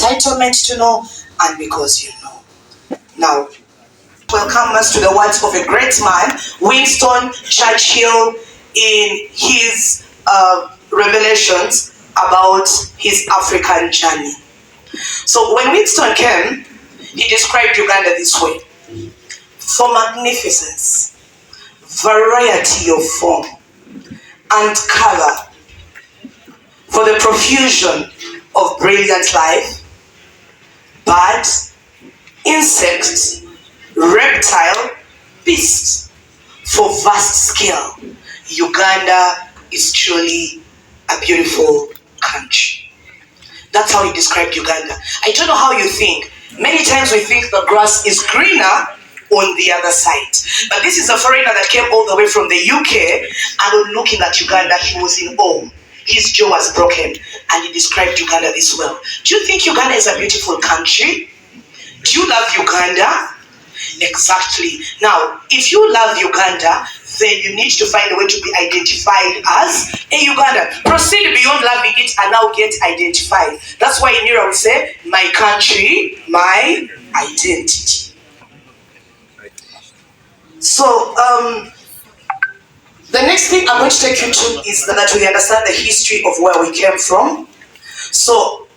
entitlement to know, and because you know. Now, welcome us to the words of a great man, Winston Churchill, in his revelations about his African journey. So when Winston came, he described Uganda this way: for magnificence, variety of form and color, for the profusion of brilliant life, birds, insects, reptile, beast, for vast scale, Uganda is truly a beautiful country. That's how he described Uganda. I don't know how you think. Many times we think the grass is greener on the other side. But this is a foreigner that came all the way from the UK, and on looking at Uganda, he was in awe. His jaw was broken, and he described Uganda this well. Do you think Uganda is a beautiful country? Do you love Uganda? Exactly. Now, if you love Uganda, then you need to find a way to be identified as a Ugandan. Proceed beyond loving it and now get identified. That's why in NIRA we say, my country, my identity. So, the next thing I'm going to take you to is that we understand the history of where we came from. So,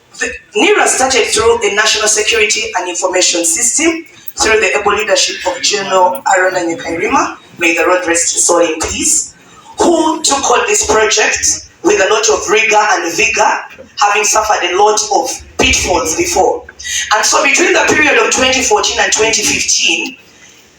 NIRA started through a national security and information system through the able leadership of General Aaron Nyakairima, may the Lord rest his soul in peace, who took on this project with a lot of rigor and vigor, having suffered a lot of pitfalls before. And so between the period of 2014 and 2015,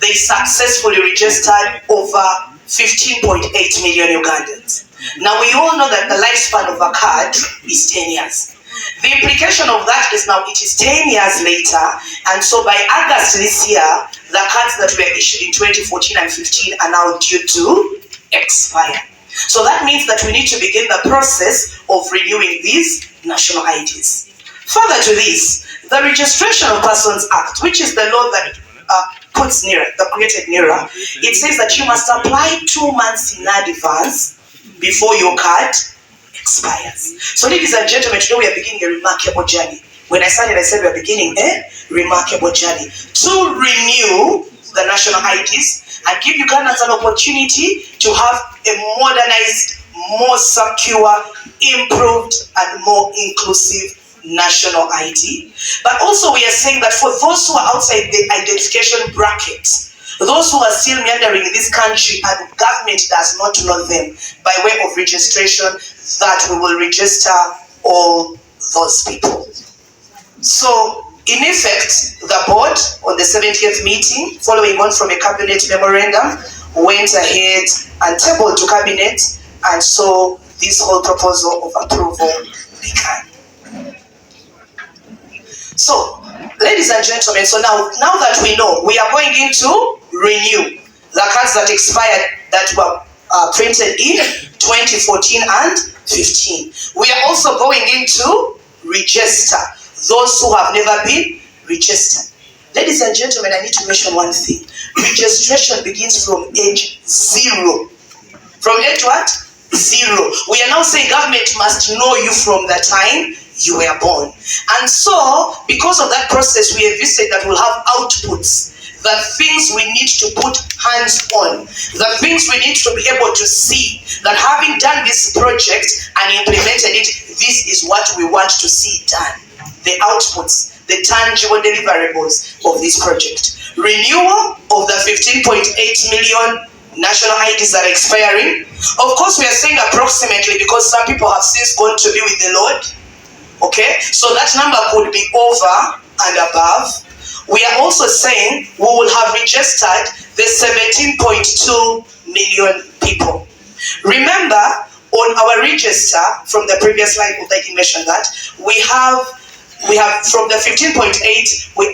they successfully registered over 15.8 million Ugandans. Now we all know that the lifespan of a card is 10 years. The implication of that is now it is 10 years later, and so by August this year, the cards that were issued in 2014 and 15 are now due to expire. So that means that we need to begin the process of renewing these national IDs. Further to this, the Registration of Persons Act, which is the law that puts NIRA, that created NIRA, it says that you must apply 2 months in advance before your card expires. So ladies and gentlemen, today we are beginning a remarkable journey. When I started, I said we are beginning a remarkable journey to renew the national IDs and give Ugandans an opportunity to have a modernized, more secure, improved, and more inclusive national ID. But also we are saying that for those who are outside the identification bracket, those who are still meandering in this country and government does not know them, by way of registration, that we will register all those people. So, in effect, the board on the 70th meeting, following on from a cabinet memorandum, went ahead and tabled to cabinet, and so this whole proposal of approval began. So, ladies and gentlemen, so now that we know, we are going into renew the cards that expired, that were printed in 2014 and 15. We are also going into register those who have never been registered. Ladies and gentlemen, I need to mention one thing. Registration begins from age 0. From age what? 0. We are now saying government must know you from the time you were born. And so, because of that process, we have said that we'll have outputs, the things we need to put hands on, the things we need to be able to see, that having done this project and implemented it, this is what we want to see done. The outputs, the tangible deliverables of this project. Renewal of the 15.8 million national IDs that are expiring. Of course, we are saying approximately because some people have since gone to be with the Lord. Okay, so that number could be over and above. We are also saying we will have registered the 17.2 million people. Remember, on our register from the previous slide, I didn't mention that, we have from the 15.8,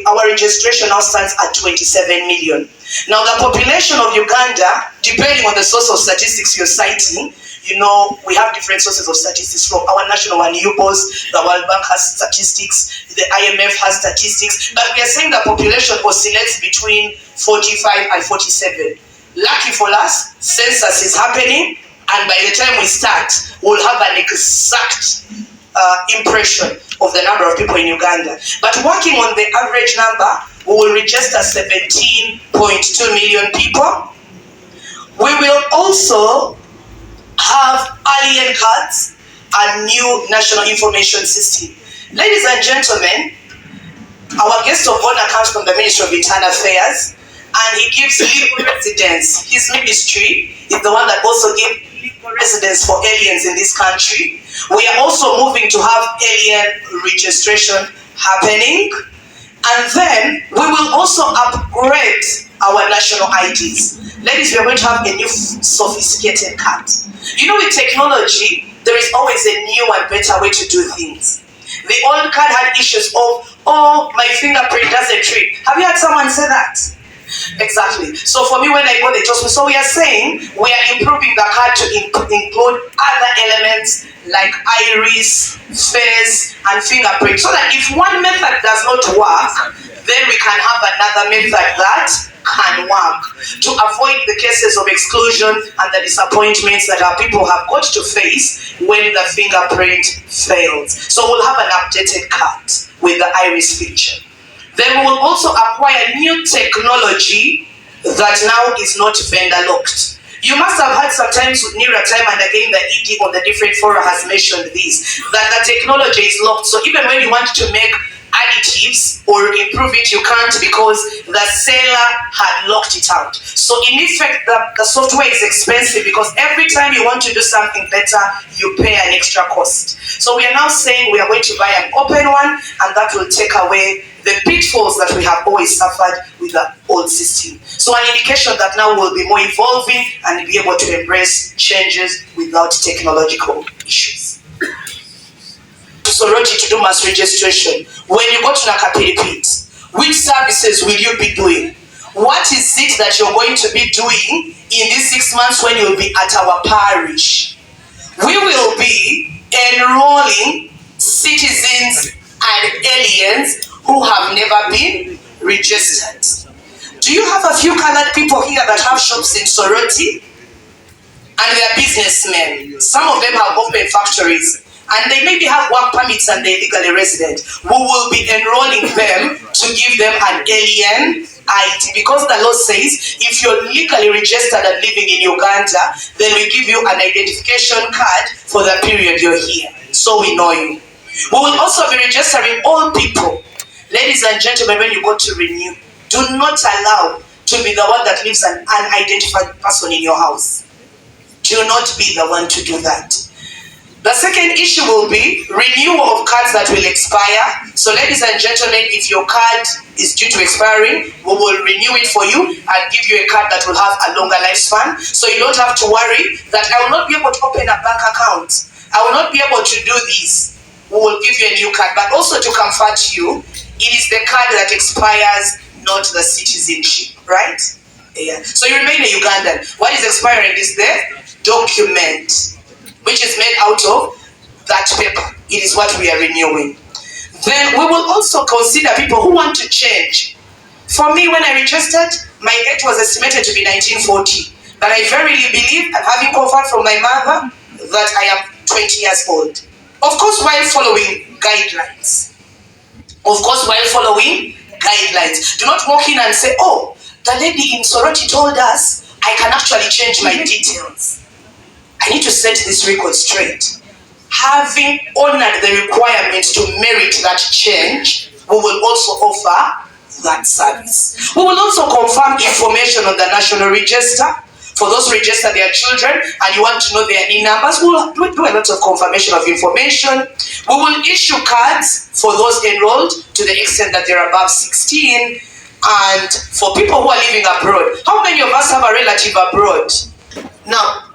our registration now stands at 27 million. Now the population of Uganda, depending on the source of statistics you're citing, you know, we have different sources of statistics from our national one, UBOS, the World Bank has statistics, the IMF has statistics, but we are saying the population oscillates between 45 and 47. Lucky for us, census is happening, and by the time we start, we'll have an exact impression of the number of people in Uganda. But working on the average number, we will register 17.2 million people. We will also have alien cards and new national information system. Ladies and gentlemen, our guest of honor comes from the Ministry of Internal Affairs, and he gives legal residence. His ministry is the one that also gives legal residence for aliens in this country. We are also moving to have alien registration happening. And then we will also upgrade our national IDs. Ladies, we are going to have a new sophisticated card. You know, with technology, there is always a new and better way to do things. The old card had issues of, oh, my fingerprint doesn't trick. Have you had someone say that? Exactly. So for me, when I got the adjustment, so we are saying we are improving the card to include other elements like iris, face, and fingerprint, so that if one method does not work, then we can have another method that can work, to avoid the cases of exclusion and the disappointments that our people have got to face when the fingerprint fails. So we'll have an updated card with the iris feature. Then we will also acquire new technology that now is not vendor locked. You must have heard sometimes with NIRA time and again the ED on the different fora has mentioned this, that the technology is locked. So even when you want to make additives or improve it, you can't, because the seller had locked it out. So in effect, the software is expensive, because every time you want to do something better, you pay an extra cost. So we are now saying we are going to buy an open one, and that will take away the pitfalls that we have always suffered with the old system. So an indication that now we'll be more evolving and be able to embrace changes without technological issues. Soroti to do mass registration. When you go to Nakapiri Pit, which services will you be doing? What is it that you're going to be doing in these 6 months when you'll be at our parish? We will be enrolling citizens and aliens who have never been registered. Do you have a few colored people here that have shops in Soroti? And they are businessmen. Some of them have open factories, and they maybe have work permits and they're legally resident. We will be enrolling them to give them an alien ID, because the law says if you're legally registered and living in Uganda, then we give you an identification card for the period you're here, so we know you. We will also be registering all people. Ladies and gentlemen, when you go to renew, do not allow to be the one that leaves an unidentified person in your house. Do not be the one to do that. The second issue will be renewal of cards that will expire. So ladies and gentlemen, if your card is due to expiring, we will renew it for you and give you a card that will have a longer lifespan. So you don't have to worry that I will not be able to open a bank account, I will not be able to do this. We will give you a new card, but also to comfort you, it is the card that expires, not the citizenship, right? Yeah. So you remain a Ugandan. What is expiring is the document, which is made out of that paper. It is what we are renewing. Then we will also consider people who want to change. For me, when I registered, my age was estimated to be 1940. But I verily believe, and having confirmed from my mother, that I am 20 years old. Of course, while following guidelines. Of course, while following guidelines. Do not walk in and say, oh, the lady in Soroti told us I can actually change my details. I need to set this record straight. Having honored the requirements to merit that change, we will also offer that service. We will also confirm information on the national register. For those who register their children and you want to know their NIN numbers, we will do a lot of confirmation of information. We will issue cards for those enrolled to the extent that they're above 16. And for people who are living abroad, how many of us have a relative abroad? Now,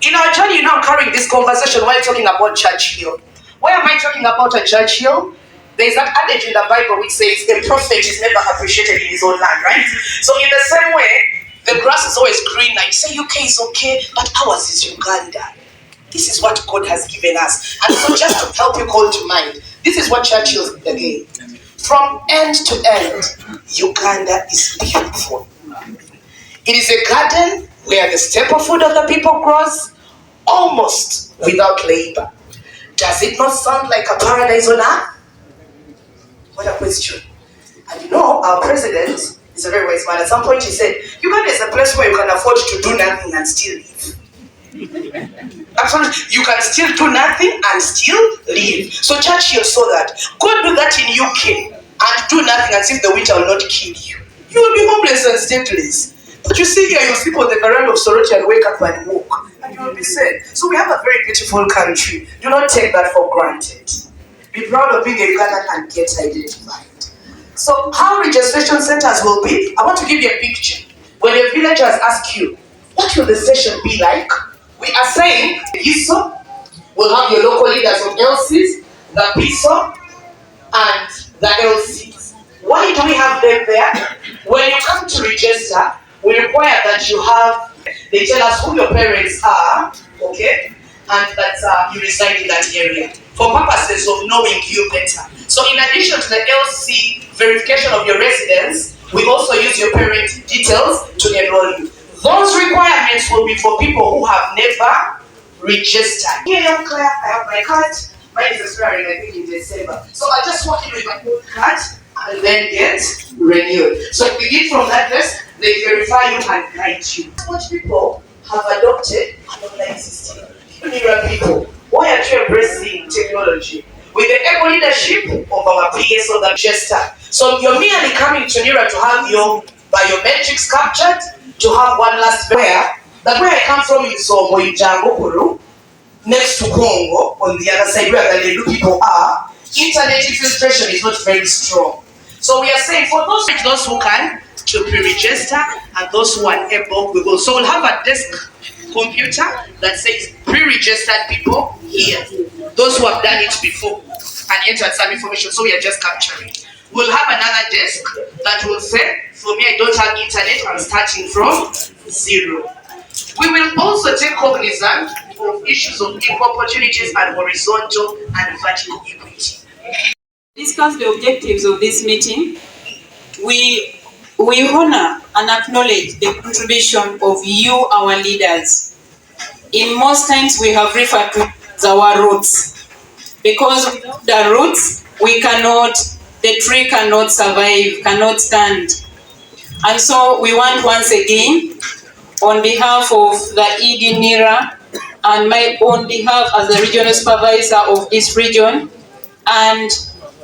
in our journey, now carrying this conversation while talking about Churchill. Why am I talking about a Churchill? There's that adage in the Bible which says a prophet is never appreciated in his own land, right? So in the same way, the grass is always green. Like, say UK is okay, but ours is Uganda. This is what God has given us. And so just to help you call to mind, this is what Churchill again. From end to end, Uganda is beautiful. It is a garden where the staple food of the people grows almost without labor. Does it not sound like a paradise on earth? What a question. And you know, our president is a very wise man. At some point he said, Uganda is a place where you can afford to do nothing and still live. Actually, you can still do nothing and still live. So Churchill saw that. Go do that in UK and do nothing and see if the winter will not kill you. You will be homeless and stateless. But you see here, you sleep on the veranda of Soroti and wake up and walk. And you will be safe. So we have a very beautiful country. Do not take that for granted. Be proud of being a Ugandan and get identified. So how registration centers will be, I want to give you a picture. When your villagers ask you, what will the station be like? We are saying, ISO will have your local leaders of LCs, the PISO, and the LCs. Why do we have them there? When you come to register, we require that you have, they tell us who your parents are, okay, and that you reside in that area, for purposes of knowing you better. So in addition to the LC verification of your residence, we also use your parent details to enroll you. Those requirements will be for people who have never registered. Here, young Claire, I have my card. Mine is expiring, I think, in December. So I'll just walk in with my old card and then get renewed. So if we get from that desk, they verify you and guide you. Much people have adopted an online system. NIRA people, why are you embracing technology? With the able leadership of our PSO that register. So you're merely coming to NIRA to have your biometrics captured, to have one last where I come from in Somo in Jangokuru, next to Congo, on the other side where the Lelu people are, internet infiltration is not very strong. So we are saying for those who can, to pre-register, and those who are able, we will. So we'll have a desk computer that says pre-registered people here. Those who have done it before and entered some information, so we are just capturing. We'll have another desk that will say, for me, I don't have internet, I'm starting from zero. We will also take cognizance of issues of equal opportunities and horizontal and vertical equity. Discuss the objectives of this meeting. We honor and acknowledge the contribution of you, our leaders. In most times, we have referred to as our roots, because without the roots, the tree cannot survive, cannot stand. And so we want once again, on behalf of the ED NIRA and my own behalf as the regional supervisor of this region and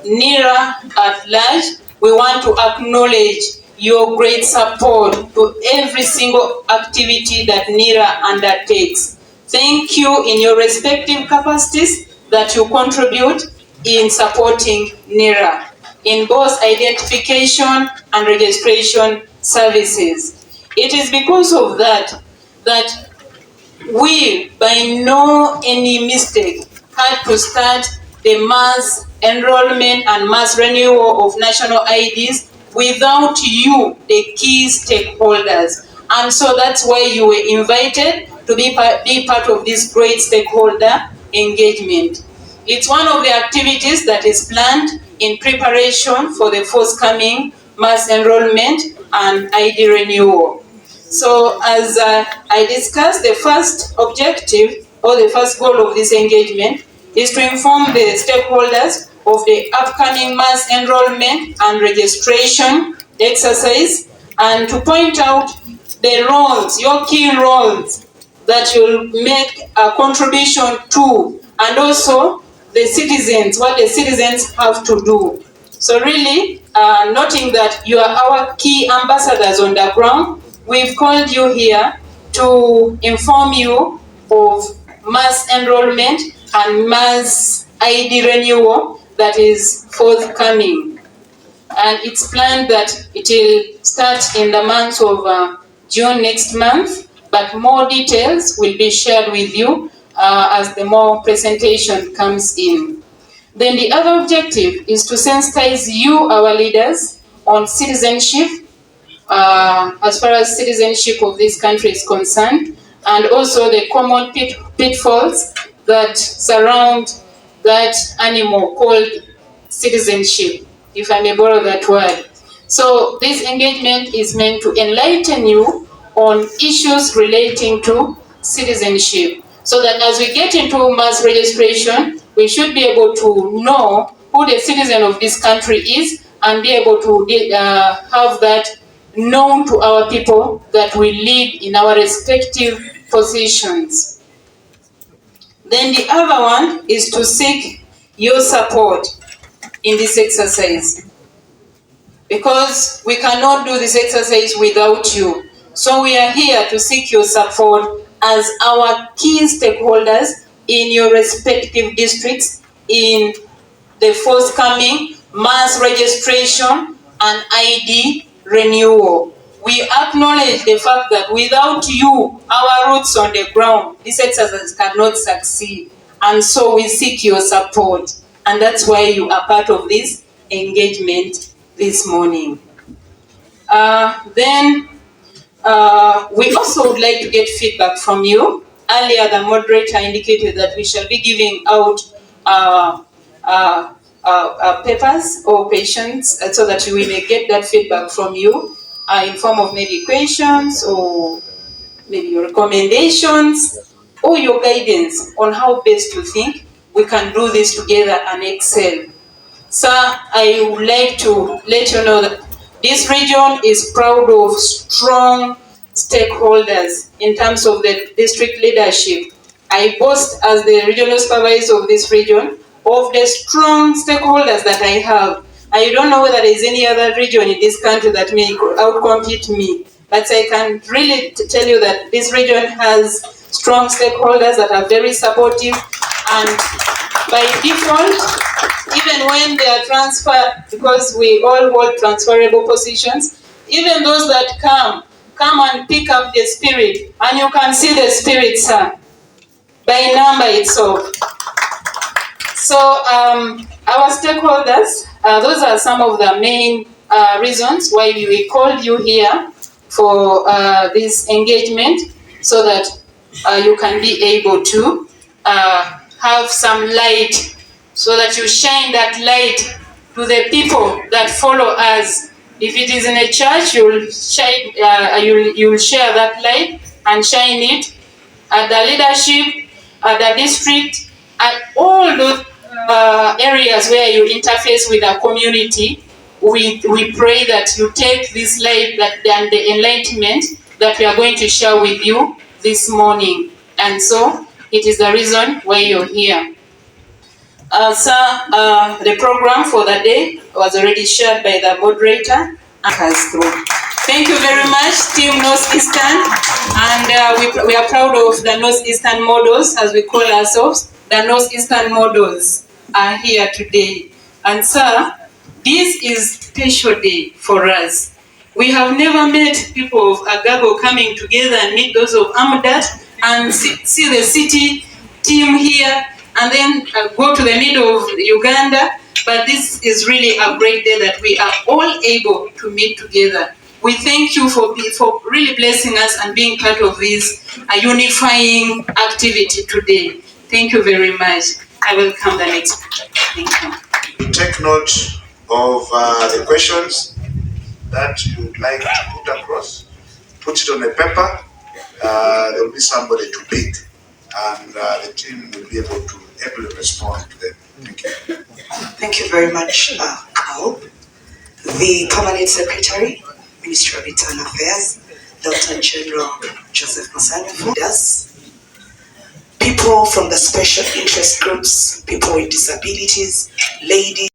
NIRA at large, we want to acknowledge your great support to every single activity that NIRA undertakes. Thank you in your respective capacities that you contribute in supporting NIRA in both identification and registration services. It is because of that we, by no any mistake, had to start the mass enrollment and mass renewal of national IDs without you, the key stakeholders. And so that's why you were invited to be part of this great stakeholder engagement. It's one of the activities that is planned in preparation for the forthcoming mass enrollment and ID renewal. So as I discussed, the first objective or the first goal of this engagement is to inform the stakeholders of the upcoming mass enrollment and registration exercise and to point out the roles, your key roles that you'll make a contribution to, and also the citizens, what the citizens have to do. So really, noting that you are our key ambassadors on the ground, we've called you here to inform you of mass enrollment and mass ID renewal that is forthcoming. And it's planned that it will start in the month of June next month, but more details will be shared with you as the more presentation comes in. Then the other objective is to sensitize you, our leaders, on citizenship, as far as citizenship of this country is concerned, and also the common pitfalls that surround that animal called citizenship, if I may borrow that word. So this engagement is meant to enlighten you on issues relating to citizenship, so that as we get into mass registration we should be able to know who the citizen of this country is and be able to have that known to our people that we lead in our respective positions. Then the other one is to seek your support in this exercise, because we cannot do this exercise without you. So we are here to seek your support as our key stakeholders in your respective districts in the forthcoming mass registration and ID renewal. We acknowledge the fact that without you, our roots on the ground, this exercise cannot succeed. And so we seek your support. And that's why you are part of this engagement this morning. We also would like to get feedback from you. Earlier, the moderator indicated that we shall be giving out papers or patients so that we may get that feedback from you in form of maybe questions or maybe your recommendations or your guidance on how best to think we can do this together and excel. Sir, I would like to let you know that this region is proud of strong stakeholders in terms of the district leadership. I boast as the regional supervisor of this region of the strong stakeholders that I have. I don't know whether there is any other region in this country that may outcompete me, but I can really tell you that this region has strong stakeholders that are very supportive, and by default, even when they are transferred, because we all hold transferable positions, even those that come and pick up the spirit, and you can see the spirit, sir, by number itself. So our stakeholders, those are some of the main reasons why we called you here for this engagement, so that you can be able to have some light, so that you shine that light to the people that follow us. If it is in a church, you'll shine, you'll share that light and shine it at the leadership, at the district, at all those areas where you interface with the community. We pray that you take this light and the enlightenment that we are going to share with you this morning. And so it is the reason why you're here. Sir, the program for the day was already shared by the moderator. Thank you very much, Team Northeastern, and we are proud of the Northeastern models, as we call ourselves. The Northeastern models are here today. And sir, this is a special day for us. We have never met people of Agago coming together and meet those of Amudat and see the city team here, and then go to the middle of Uganda. But this is really a great day that we are all able to meet together. We thank you for really blessing us and being part of this unifying activity today. Thank you very much. I will come the next. Thank you. Take note of the questions that you would like to put across. Put it on a paper. There will be somebody to pick, and the team will be able to respond to them. Thank you. Thank you very much, Carl. The Permanent Secretary, Ministry of Internal Affairs, Lieutenant General Joseph Masanya, people from the special interest groups, people with disabilities, ladies.